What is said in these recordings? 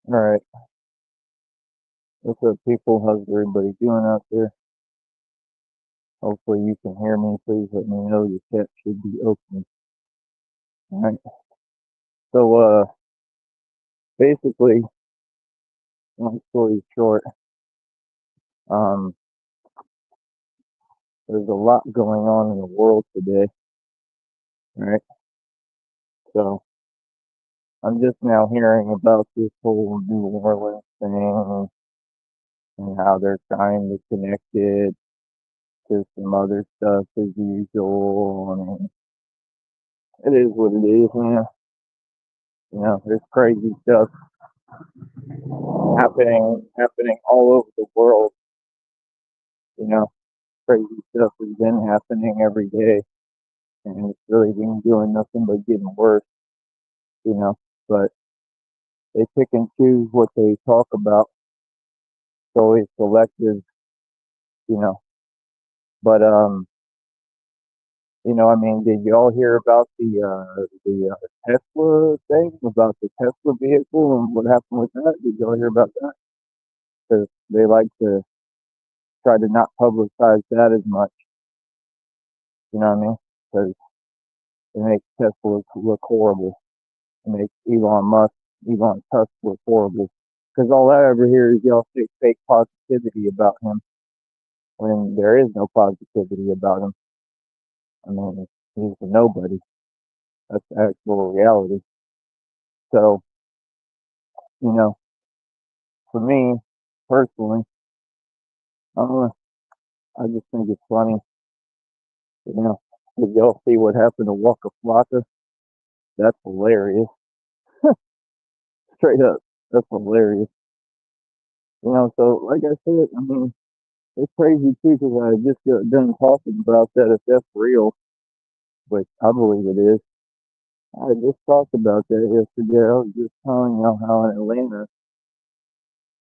All right. What's up, people? How's everybody doing out there? Hopefully you can hear me. Please let me know your chat should be open. All right. So, basically, long story short, um, there's a lot going on in the world today. All right. So, I'm just now hearing about this whole New Orleans thing and how they're trying to connect it to some other stuff as usual. I mean, it is what it is, man. There's crazy stuff happening all over the world. You know, crazy stuff has been happening every day, and it's really been doing nothing but getting worse. You know, but they pick and choose what they talk about. It's always selective. You know, but I mean, did you all hear about the Tesla thing about the Tesla vehicle and what happened with that? Did you all hear about that? Because they like to try to not publicize that as much. You know what I mean? Because it makes Tesla look horrible. It makes Elon Tusk look horrible. Because all I ever hear is y'all say fake positivity about him when there is no positivity about him. I mean, he's a nobody. That's the actual reality. So, you know, for me personally, uh, I just think it's funny. You know, if y'all see what happened to Waka Flocka, that's hilarious. Straight up, that's hilarious. So like I said, I mean, it's crazy too because I just got done talking about that if that's real, which I believe it is. I just talked about that yesterday. I was just telling y'all how in Atlanta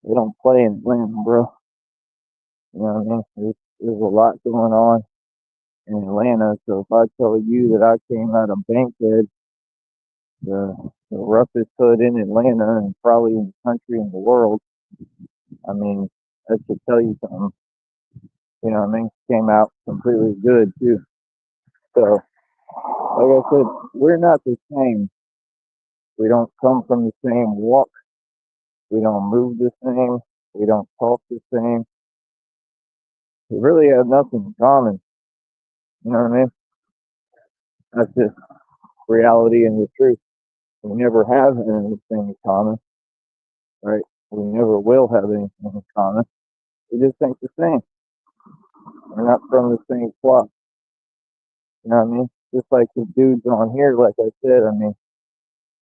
they don't play in Atlanta, bro. You know what I mean? There's a lot going on in Atlanta. So if I tell you that I came out of Bankhead, the roughest hood in Atlanta and probably in the country and the world, I mean, that should tell you something. You know what I mean? Came out completely good too. So, like I said, we're not the same. We don't come from the same walk. We don't move the same. We don't talk the same. We really have nothing in common. You know what I mean? That's just reality and the truth. We never have anything in common, right? We never will have anything in common. We just think the same. We're not from the same flock. You know what I mean? Just like the dudes on here, like I said, I mean,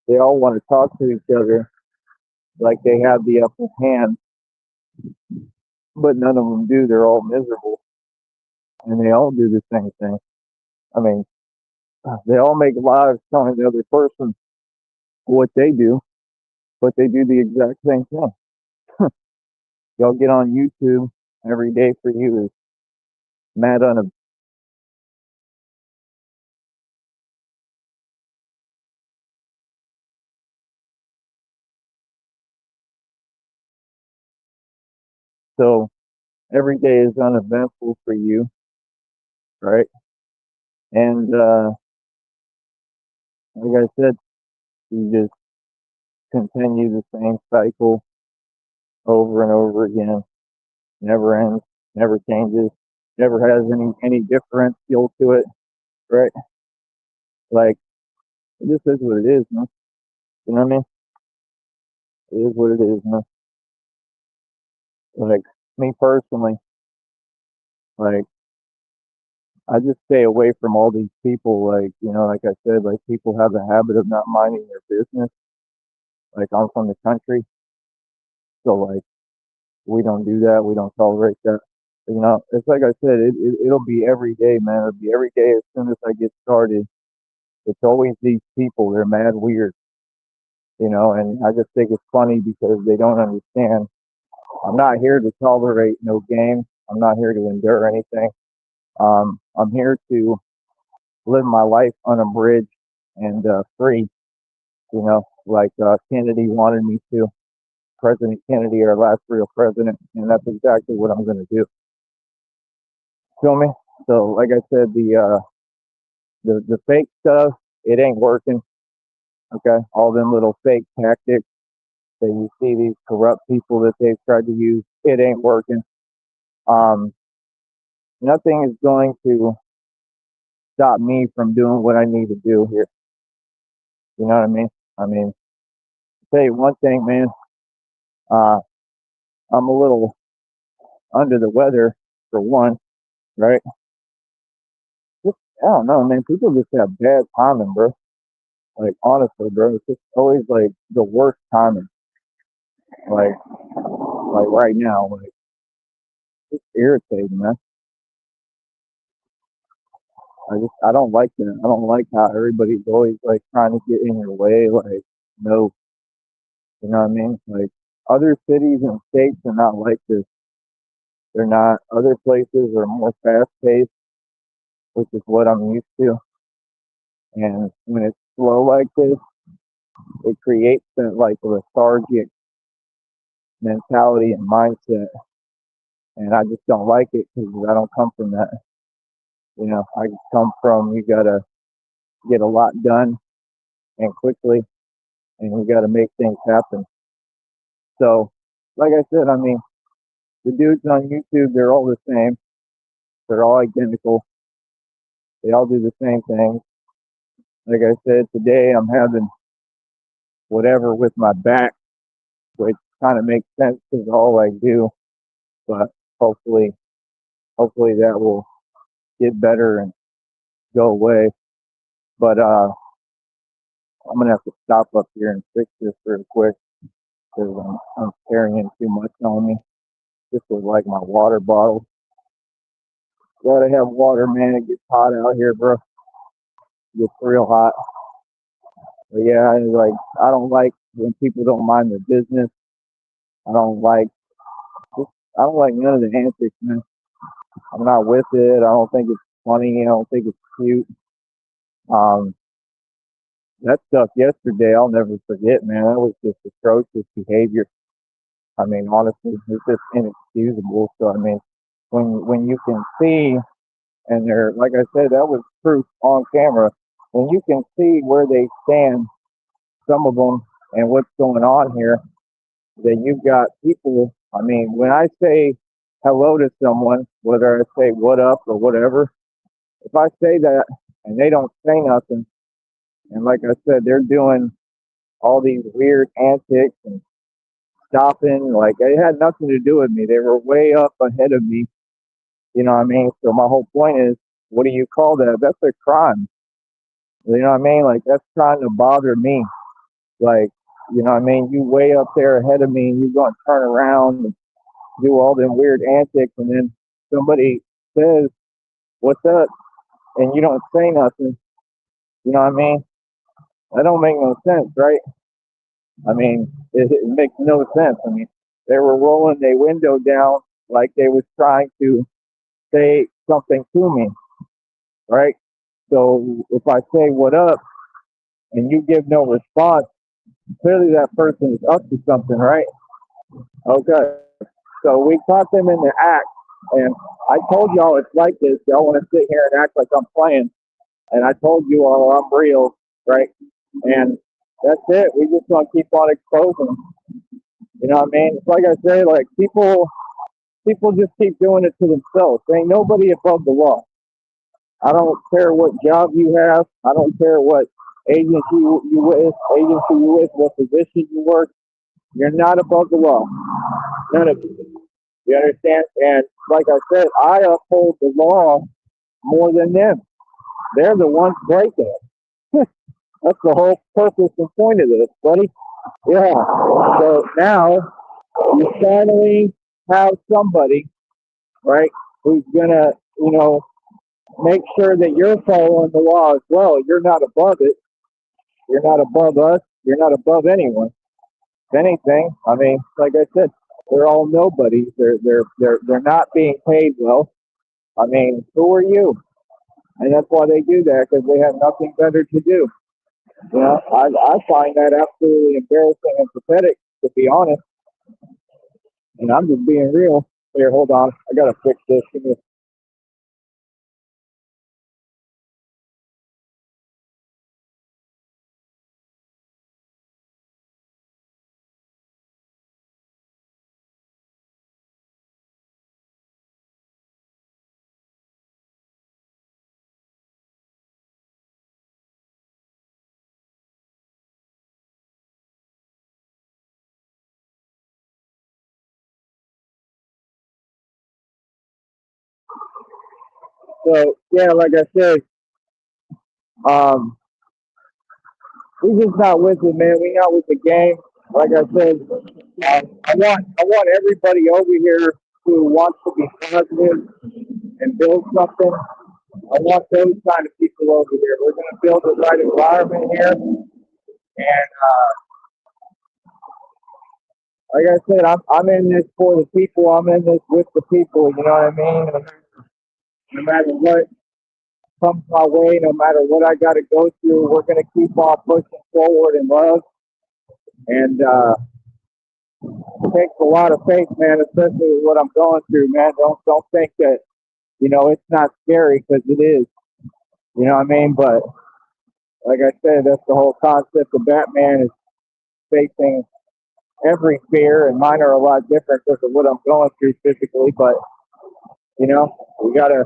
they all want to talk to each other like they have the upper hand, but none of them do. They're all miserable, and they all do the same thing. I mean, they all make lives telling the other person what they do, but they do the exact same thing. Y'all get on YouTube every day for you is mad on a so every day is uneventful for you, right? And like I said, you just continue the same cycle over and over again. Never ends, never changes, never has any differential to it, right? Like this is what it is, man. You know what I mean? It is what it is, man. Like me personally, like I just stay away from all these people. Like I said, like people have a habit of not minding their business. Like I'm from the country, so like we don't do that. We don't tolerate that. It's like I said, it'll be every day, man. It'll be every day as soon as I get started. It's always these people. They're mad weird, and I just think it's funny because they don't understand. I'm not here to tolerate no game. I'm not here to endure anything. I'm here to live my life unabridged and free, like Kennedy wanted me to. President Kennedy, our last real president, and that's exactly what I'm going to do. Feel me? So, like I said, the fake stuff, it ain't working. Okay, all them little fake tactics that you see these corrupt people that they've tried to use, it ain't working. Um, Nothing is going to stop me from doing what I need to do here. You know what I mean? I mean, I'll tell you one thing, man. Uh, I'm a little under the weather for one, right? Just, I don't know, man. People just have bad timing, bro. Like honestly, bro, it's just always like the worst timing. Like, like right now, like it's irritating, man. I don't like that. I don't like how everybody's always like trying to get in your way. Like, no, you know what I mean? Like other cities and states are not like this. They're not. Other places are more fast paced, which is what I'm used to. And when it's slow like this, it creates that like lethargic mentality and mindset. And I just don't like it because I don't come from that. You know, I just come from you gotta get a lot done and quickly, and you gotta make things happen. So, like I said, I mean, the dudes on YouTube, they're all the same. They're all identical. They all do the same thing. Like I said, today I'm having whatever with my back, which kind of makes sense because all I do. But hopefully, hopefully that will get better and go away. But I'm gonna have to stop up here and fix this real quick because I'm carrying too much on me. This was like my water bottle. Gotta have water, man. It gets hot out here, bro. It gets real hot. But yeah, I don't like when people don't mind their business. I don't like I don't like none of the antics, man. I'm not with it. I don't think it's funny. I don't think it's cute. Um, that stuff yesterday, I'll never forget, man. That was just atrocious behavior. I mean, honestly, it's just inexcusable. So I mean, when you can see, and they're like I said, that was proof on camera. When you can see where they stand, some of them, and what's going on here, then you've got people. I mean, when I say hello to someone, whether I say what up or whatever, if I say that and they don't say nothing, and like I said, they're doing all these weird antics and stopping, like it had nothing to do with me. They were way up ahead of me. You know what I mean? So my whole point is, what do you call that? That's a crime. You know what I mean? Like that's trying to bother me. Like, you know what I mean? You way up there ahead of me and you're going to turn around and do all them weird antics and then somebody says, what's up? And you don't say nothing. You know what I mean? That don't make no sense, right? I mean, it makes no sense. I mean, they were rolling their window down like they was trying to say something to me, right? So if I say what up and you give no response, clearly that person is up to something, right? Okay. So we caught them in the act, and I told y'all it's like this. Y'all want to sit here and act like I'm playing, and I told you all I'm real, right? And that's it. We just want to keep on exposing them. You know what I mean? It's like I say, like people just keep doing it to themselves. There ain't nobody above the law. I don't care what job you have. I don't care what agency you with, what position you work. You're not above the law. None of you. You understand? And like I said, I uphold the law more than them. They're the ones breaking it. That's the whole purpose and point of this, buddy. Yeah. So now you finally have somebody, right, who's gonna, make sure that you're following the law as well. You're not above it. You're not above us. You're not above anyone. If anything, I mean, like I said, they're all nobodies. They're not being paid well. I mean, who are you? And that's why they do that, because they have nothing better to do. I find that absolutely embarrassing and pathetic, to be honest. And I'm just being real. Here, hold on. I gotta fix this. So yeah, like I said, um, we just not with it, man. We not with the game. Like I said, I want everybody over here who wants to be positive and build something. I want those kind of people over here. We're going to build the right environment here, and like I said, I'm in this for the people. I'm in this with the people. You know what I mean? No matter what comes my way, no matter what I got to go through, we're going to keep on pushing forward in love. And it takes a lot of faith, man, especially with what I'm going through, man. Don't think that it's not scary, because it is. You know what I mean? But like I said, that's the whole concept of Batman, is facing every fear, and mine are a lot different because of what I'm going through physically. But you know, we gotta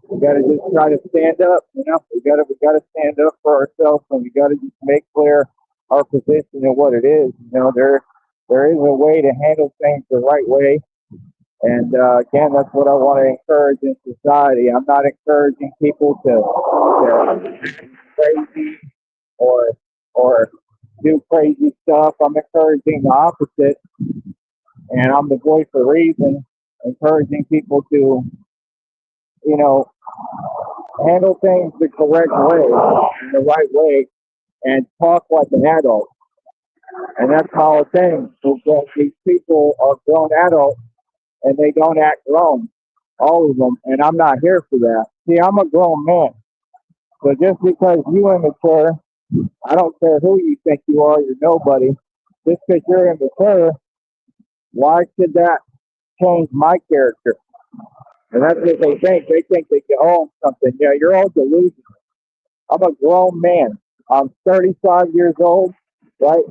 just try to stand up. We gotta stand up for ourselves, and we gotta just make clear our position and what it is. There is a way to handle things the right way, and again, that's what I want to encourage in society. I'm not encouraging people to crazy or or do crazy stuff. I'm encouraging the opposite, and I'm the voice of reason, encouraging people to, you know, handle things the correct way, the right way, and talk like an adult. And that's my whole thing, is that these people are grown adults and they don't act grown, all of them, and I'm not here for that. See, I'm a grown man, so just because you immature, I don't care who you think you are, you're nobody. Just because you're immature, why should that change my character? And that's what they think. They think they can own something. Yeah, you're all delusional. I'm a grown man. I'm 35 years old, right?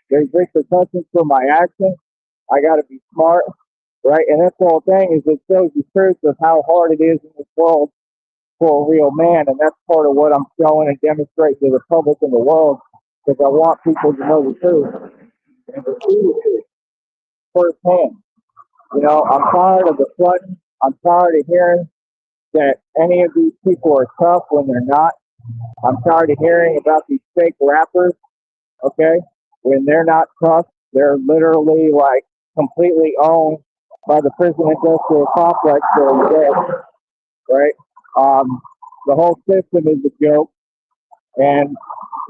There's repercussions for my actions. I got to be smart, right? And that's the whole thing, is it shows the truth of how hard it is in this world for a real man. And that's part of what I'm showing and demonstrating to the public and the world, because I want people to know the truth and to see the truth firsthand. I'm tired of the flooding. I'm tired of hearing that any of these people are tough when they're not. I'm tired of hearing about these fake rappers, okay? When they're not tough, they're literally like completely owned by the prison industrial complex for dead, right? Um, the whole system is a joke. And,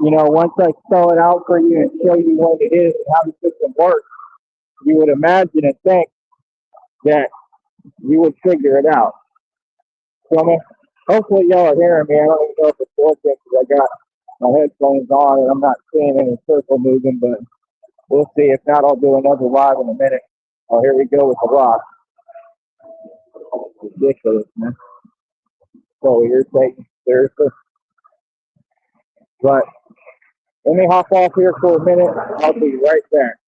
once I spell it out for you and show you what it is and how the system works, you would imagine and think that you would figure it out. So, hopefully y'all are hearing me. I don't even know if it's working because I got my headphones on and I'm not seeing any circle moving, but we'll see. If not, I'll do another live in a minute. Oh, here we go with the rock. Ridiculous, man. So irritating. Seriously. But let me hop off here for a minute. I'll be right back.